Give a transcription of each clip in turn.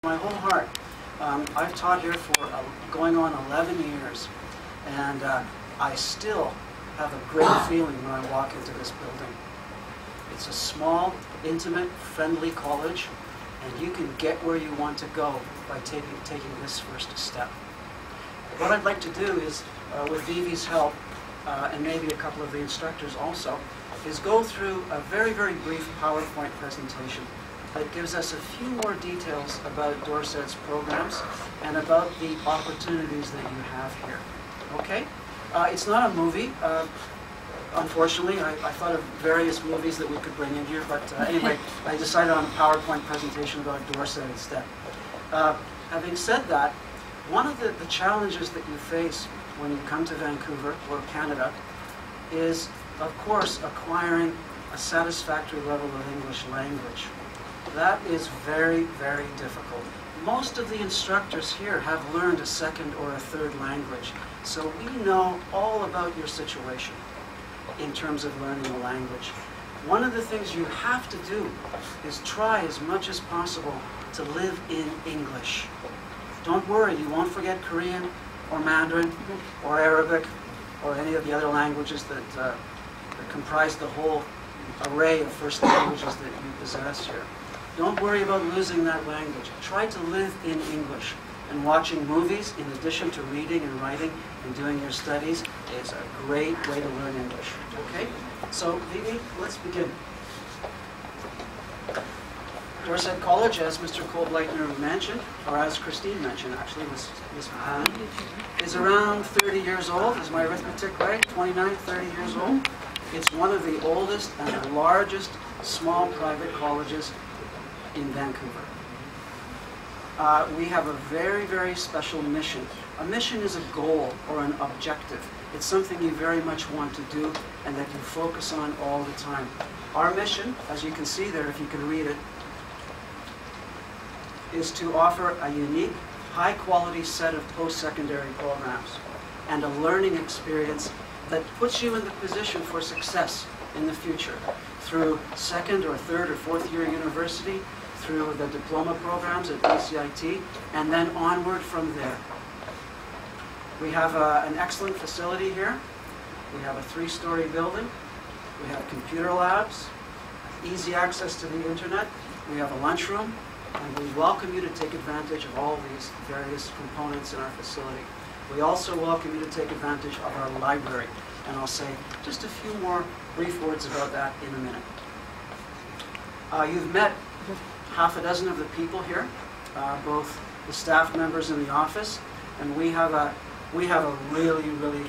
My whole heart. I've taught here for going on 11 years, and I still have a great feeling when I walk into this building. It's a small, intimate, friendly college, and you can get where you want to go by taking this first step. What I'd like to do is, with Vivi's help, and maybe a couple of the instructors also, is go through a very, very brief PowerPoint presentation that gives us a few more details about Dorset's programs and about the opportunities that you have here. Okay? It's not a movie. Unfortunately, I thought of various movies that we could bring in here, but anyway, I decided on a PowerPoint presentation about Dorset instead. Having said that, one of the challenges that you face when you come to Vancouver or Canada is, of course, acquiring a satisfactory level of English language. That is very, very difficult. Most of the instructors here have learned a second or a third language, so we know all about your situation in terms of learning a language. One of the things you have to do is try as much as possible to live in English. Don't worry, you won't forget Korean or Mandarin or Arabic or any of the other languages that comprise the whole array of first languages that you possess here. Don't worry about losing that language. Try to live in English. And watching movies, in addition to reading and writing and doing your studies, is a great way to learn English. Okay? So, Vivi, let's begin. Dorset College, as Mr. Colbleitner mentioned, or as Christine mentioned, actually, Ms. Mahan, is around 30 years old. Is my arithmetic right? 29, 30 years old. It's one of the oldest and the largest small private colleges in Vancouver. We have a very, very special mission. A mission is a goal or an objective. It's something you very much want to do and that you focus on all the time. Our mission, as you can see there, if you can read it, is to offer a unique, high-quality set of post-secondary programs and a learning experience that puts you in the position for success in the future through second or third or fourth year university, through the diploma programs at BCIT, and then onward from there. We have an excellent facility here. We have a 3-story building. We have computer labs, easy access to the internet. We have a lunchroom, and we welcome you to take advantage of all these various components in our facility. We also welcome you to take advantage of our library, and I'll say just a few more brief words about that in a minute. You've met half a dozen of the people here, both the staff members in the office, and we have a really, really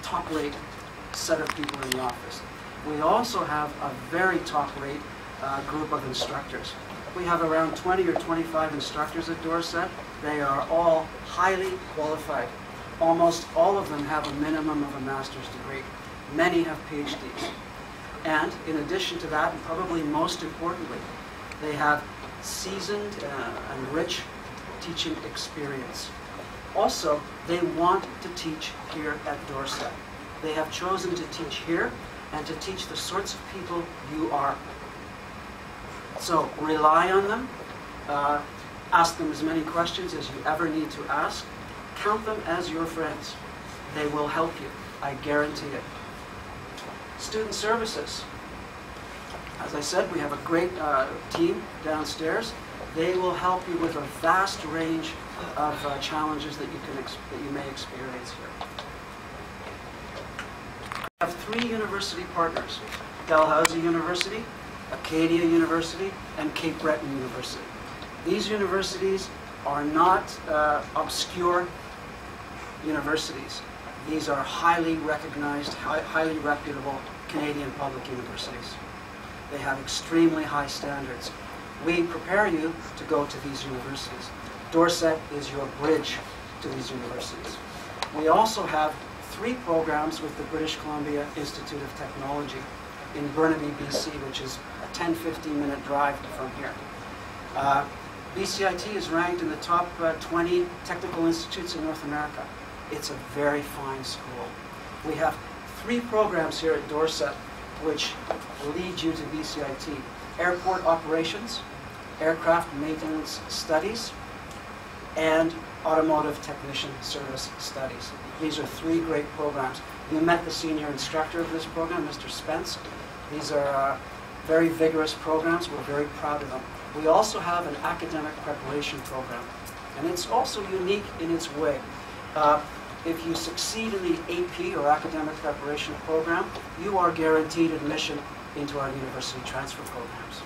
top-rate set of people in the office. We also have a very top-rate group of instructors. We have around 20 or 25 instructors at Dorset. They are all highly qualified. Almost all of them have a minimum of a master's degree. Many have PhDs. And in addition to that, and probably most importantly, they have seasoned and rich teaching experience. Also, they want to teach here at Dorset. They have chosen to teach here and to teach the sorts of people you are. So rely on them. Ask them as many questions as you ever need to ask. Count them as your friends. They will help you. I guarantee it. Student services. As I said, we have a great team downstairs. They will help you with a vast range of challenges that you may experience here. We have 3 university partners: Dalhousie University, Acadia University, and Cape Breton University. These universities are not obscure universities. These are highly recognized, highly reputable Canadian public universities. They have extremely high standards. We prepare you to go to these universities. Dorset is your bridge to these universities. We also have 3 programs with the British Columbia Institute of Technology in Burnaby, BC, which is a 10-15 minute drive from here. BCIT is ranked in the top 20 technical institutes in North America. It's a very fine school. We have 3 programs here at Dorset which lead you to BCIT: airport operations, aircraft maintenance studies, and Automotive Technician Service Studies. These are 3 great programs. You met the senior instructor of this program, Mr. Spence. These are very vigorous programs. We're very proud of them. We also have an academic preparation program, and it's also unique in its way. If you succeed in the AP, or Academic Preparation Program, you are guaranteed admission into our university transfer programs.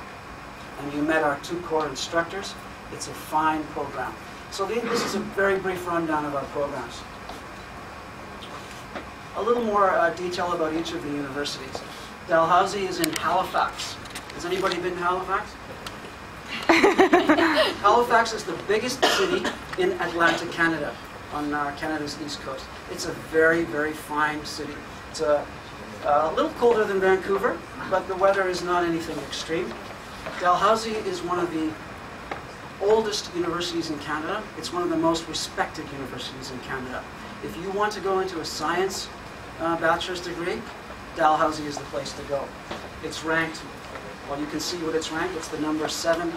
And you met our 2 core instructors. It's a fine program. So this is a very brief rundown of our programs. A little more detail about each of the universities. Dalhousie is in Halifax. Has anybody been to Halifax? Halifax is the biggest city in Atlantic Canada, on Canada's east coast. It's a very, very fine city. It's a little colder than Vancouver, but the weather is not anything extreme. Dalhousie is one of the oldest universities in Canada. It's one of the most respected universities in Canada. If you want to go into a science bachelor's degree, Dalhousie is the place to go. It's ranked, well, you can see what it's ranked. It's the number 7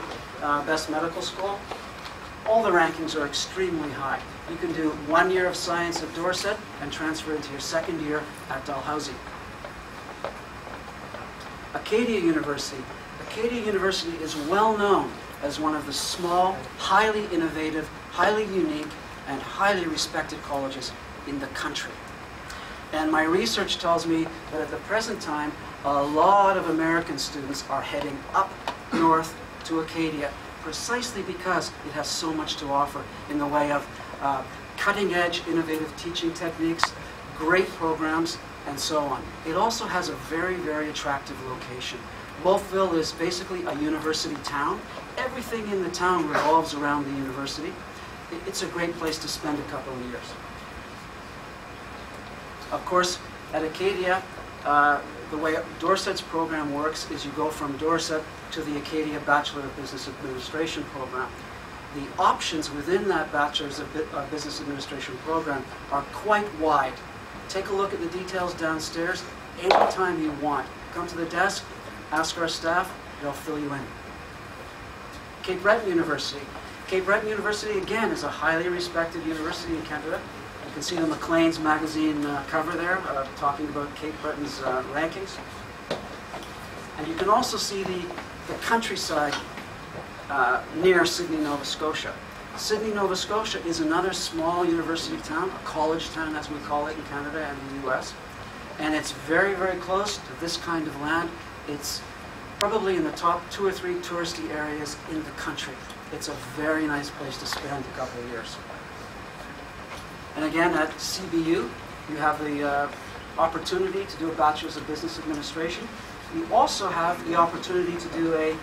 best medical school. All the rankings are extremely high. You can do 1 year of science at Dorset and transfer into your 2nd year at Dalhousie. Acadia University. Acadia University is well known as one of the small, highly innovative, highly unique, and highly respected colleges in the country. And my research tells me that at the present time, a lot of American students are heading up north to Acadia, precisely because it has so much to offer in the way of cutting-edge, innovative teaching techniques, great programs, and so on. It also has a very, very attractive location. Wolfville is basically a university town. Everything in the town revolves around the university. It's a great place to spend a couple of years. Of course, at Acadia, the way Dorset's program works is you go from Dorset to the Acadia Bachelor of Business Administration program. The options within that Bachelor's of Business Administration program are quite wide. Take a look at the details downstairs anytime you want. Come to the desk, ask our staff, they'll fill you in. Cape Breton University. Cape Breton University, again, is a highly respected university in Canada. You can see the Maclean's magazine cover there, talking about Cape Breton's rankings. And you can also see the countryside near Sydney, Nova Scotia. Sydney, Nova Scotia is another small university town, a college town as we call it in Canada and the US. And it's very, very close to this kind of land. It's probably in the top 2 or 3 touristy areas in the country. It's a very nice place to spend a couple of years. And again, at CBU, you have the opportunity to do a Bachelor's of Business Administration. You also have the opportunity to do a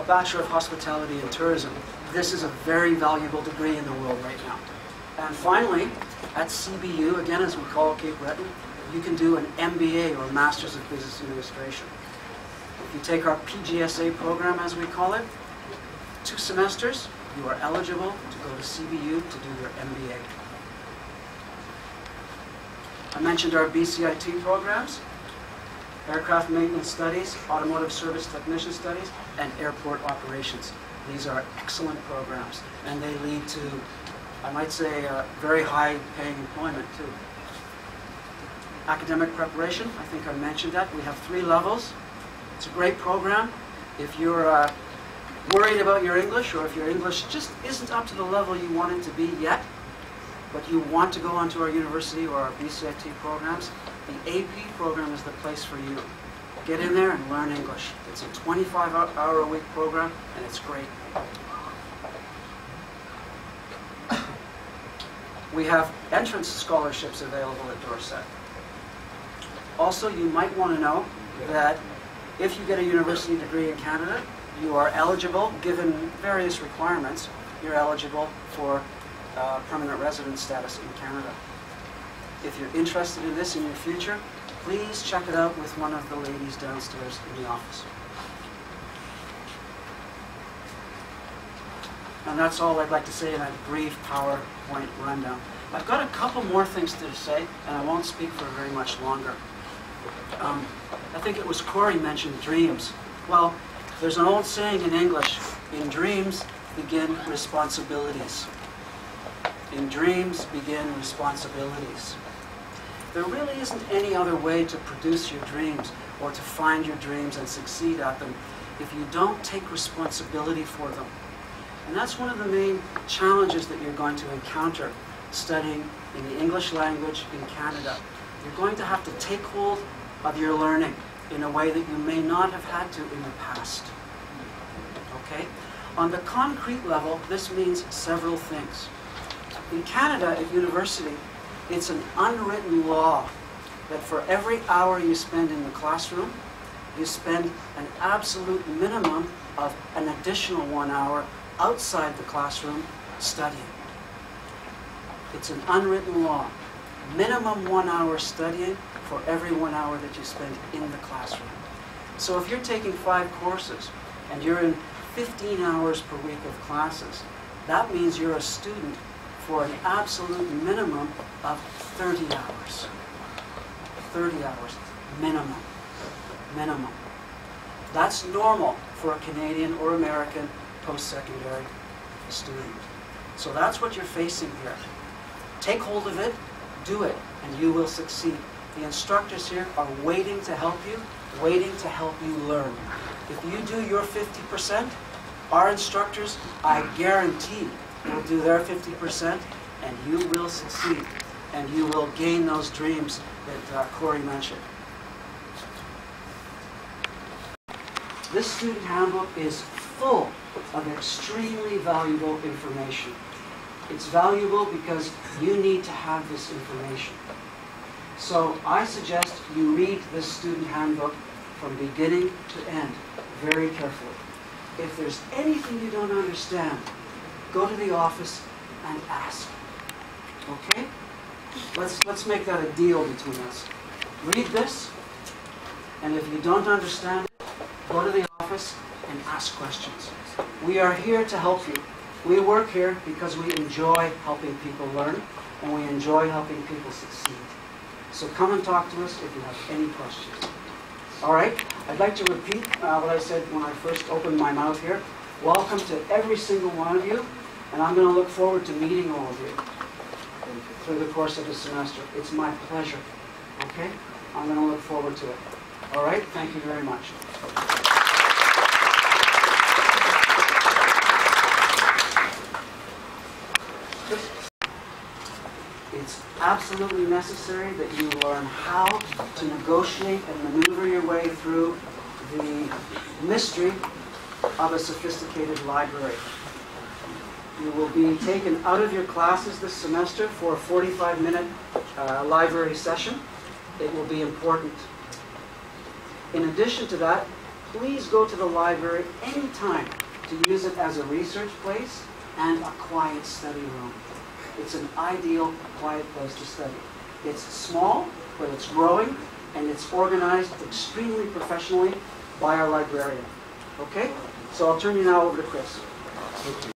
Bachelor of Hospitality and Tourism. This is a very valuable degree in the world right now. And finally, at CBU, again as we call it Cape Breton, you can do an MBA, or Master's of Business Administration. If you take our PGSA program, as we call it, 2 semesters, you are eligible to go to CBU to do your MBA. I mentioned our BCIT programs: Aircraft Maintenance Studies, Automotive Service Technician Studies, and Airport Operations. These are excellent programs, and they lead to, I might say, very high-paying employment, too. Academic preparation, I think I mentioned that. We have 3 levels. It's a great program. If you're worried about your English, or if your English just isn't up to the level you want it to be yet, but you want to go onto our university or our BCIT programs, the AP program is the place for you. Get in there and learn English. It's a 25-hour-a-week program, and it's great. We have entrance scholarships available at Dorset. Also, you might want to know that if you get a university degree in Canada, you are eligible, given various requirements, you're eligible for permanent resident status in Canada. If you're interested in this in your future, please check it out with one of the ladies downstairs in the office. And that's all I'd like to say in that brief PowerPoint rundown. I've got a couple more things to say, and I won't speak for very much longer. I think it was Corey mentioned dreams. Well, there's an old saying in English: in dreams, begin responsibilities. In dreams begin responsibilities. There really isn't any other way to produce your dreams or to find your dreams and succeed at them if you don't take responsibility for them. And that's one of the main challenges that you're going to encounter studying in the English language in Canada. You're going to have to take hold of your learning in a way that you may not have had to in the past. Okay? On the concrete level, this means several things. In Canada, at university, it's an unwritten law that for every hour you spend in the classroom, you spend an absolute minimum of an additional 1 hour outside the classroom studying. It's an unwritten law. Minimum 1 hour studying for every 1 hour that you spend in the classroom. So if you're taking 5 courses and you're in 15 hours per week of classes, that means you're a student for an absolute minimum of 30 hours. 30 hours, minimum. Minimum. That's normal for a Canadian or American post-secondary student. So that's what you're facing here. Take hold of it, do it, and you will succeed. The instructors here are waiting to help you, waiting to help you learn. If you do your 50%, our instructors, I guarantee, will do their 50%, and you will succeed, and you will gain those dreams that Corey mentioned. This student handbook is full of extremely valuable information. It's valuable because you need to have this information. So I suggest you read this student handbook from beginning to end very carefully. If there's anything you don't understand, go to the office and ask. Okay? Let's make that a deal between us. Read this, and if you don't understand it, go to the office and ask questions. We are here to help you. We work here because we enjoy helping people learn, and we enjoy helping people succeed. So come and talk to us if you have any questions. All right? I'd like to repeat what I said when I first opened my mouth here. Welcome to every single one of you, and I'm going to look forward to meeting all of you through the course of the semester. It's my pleasure. Okay? I'm going to look forward to it. All right? Thank you very much. It's absolutely necessary that you learn how to negotiate and maneuver your way through the mystery of a sophisticated library. You will be taken out of your classes this semester for a 45-minute library session. It will be important. In addition to that, please go to the library anytime to use it as a research place and a quiet study room. It's an ideal, quiet place to study. It's small, but it's growing, and it's organized extremely professionally by our librarian. Okay? So I'll turn you now over to Chris.